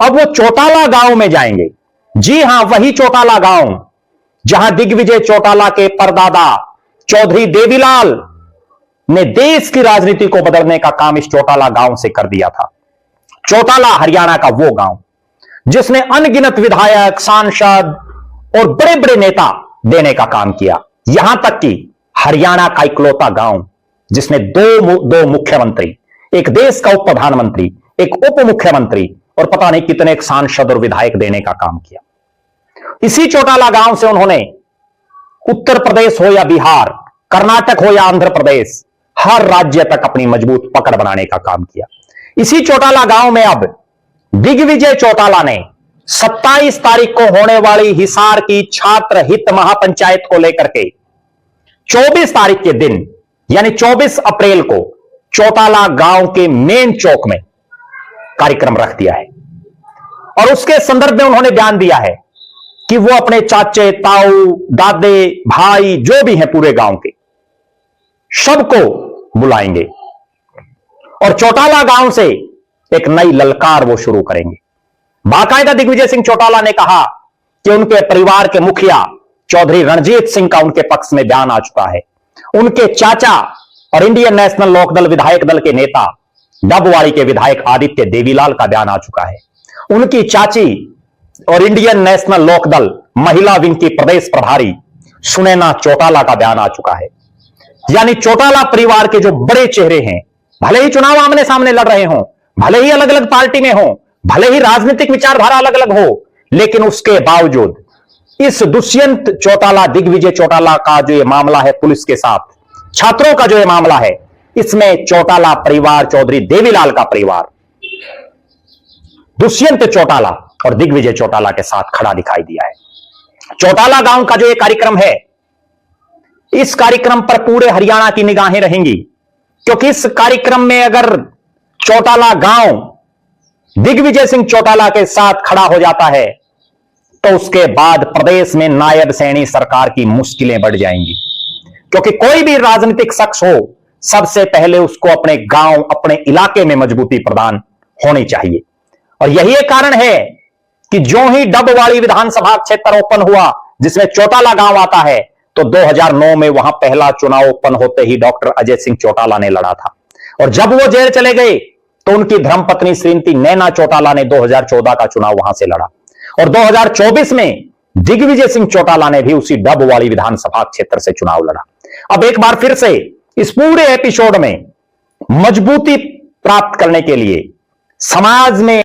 अब वो चौटाला गांव में जाएंगे। जी हां, वही चौटाला गांव जहां दिग्विजय चौटाला के परदादा चौधरी देवीलाल ने देश की राजनीति को बदलने का काम इस चौटाला गांव से कर दिया था। चौटाला हरियाणा का वो गांव जिसने अनगिनत विधायक, सांसद और बड़े बड़े नेता देने का काम किया। यहां तक कि हरियाणा का इकलौता गांव जिसने दो मुख्यमंत्री, एक देश का उप प्रधानमंत्री, एक उप मुख्यमंत्री और पता नहीं कितने एक सांसद और विधायक देने का काम किया। इसी चौटाला गांव से उन्होंने उत्तर प्रदेश हो या बिहार, कर्नाटक हो या आंध्र प्रदेश, हर राज्य तक अपनी मजबूत पकड़ बनाने का काम किया। इसी चौटाला गांव में अब दिग्विजय चौटाला ने 27 तारीख को होने वाली हिसार की छात्र हित महापंचायत को लेकर के 24 तारीख के दिन यानी 24 अप्रैल को चौटाला गांव के मेन चौक में कार्यक्रम रख दिया है। और उसके संदर्भ में उन्होंने बयान दिया है कि वो अपने चाचे, ताऊ, दादे, भाई जो भी हैं पूरे गांव के सबको बुलाएंगे और चौटाला गांव से एक नई ललकार वो शुरू करेंगे। बाकायदा दिग्विजय सिंह चौटाला ने कहा कि उनके परिवार के मुखिया चौधरी रणजीत सिंह का उनके पक्ष में बयान आ चुका है। उनके चाचा और इंडियन नेशनल लोकदल विधायक दल के नेता डबवाड़ी के विधायक आदित्य देवीलाल का बयान आ चुका है। उनकी चाची और इंडियन नेशनल लोकदल महिला विंग की प्रदेश प्रभारी सुनैना चौटाला का बयान आ चुका है। यानी चौटाला परिवार के जो बड़े चेहरे हैं, भले ही चुनाव आमने सामने लड़ रहे हों, भले ही अलग अलग पार्टी में हों, भले ही राजनीतिक विचारधारा अलग अलग हो, लेकिन उसके बावजूद इस दुष्यंत चौटाला, दिग्विजय चौटाला का जो ये मामला है पुलिस के साथ, छात्रों का जो ये मामला है, इसमें चौटाला परिवार, चौधरी देवीलाल का परिवार दुष्यंत चौटाला और दिग्विजय चौटाला के साथ खड़ा दिखाई दिया है। चौटाला गांव का जो ये कार्यक्रम है, इस कार्यक्रम पर पूरे हरियाणा की निगाहें रहेंगी, क्योंकि इस कार्यक्रम में अगर चौटाला गांव दिग्विजय सिंह चौटाला के साथ खड़ा हो जाता है तो उसके बाद प्रदेश में नायब सैनी सरकार की मुश्किलें बढ़ जाएंगी। क्योंकि कोई भी राजनीतिक शख्स हो, सबसे पहले उसको अपने गांव, अपने इलाके में मजबूती प्रदान होनी चाहिए। और यही एक कारण है कि जो ही डबवाड़ी विधानसभा क्षेत्र ओपन हुआ, जिसमें चौटाला गांव आता है, तो 2009 में वहां पहला चुनाव ओपन होते ही डॉक्टर अजय सिंह चौटाला ने लड़ा था। और जब वो जेल चले गए तो उनकी धर्मपत्नी श्रीमती नैना चौटाला ने 2014 का चुनाव वहां से लड़ा। और 2024 में दिग्विजय सिंह चौटाला ने भी उसी डबवाड़ी विधानसभा क्षेत्र से चुनाव लड़ा। अब एक बार फिर से इस पूरे एपिसोड में मजबूती प्राप्त करने के लिए समाज में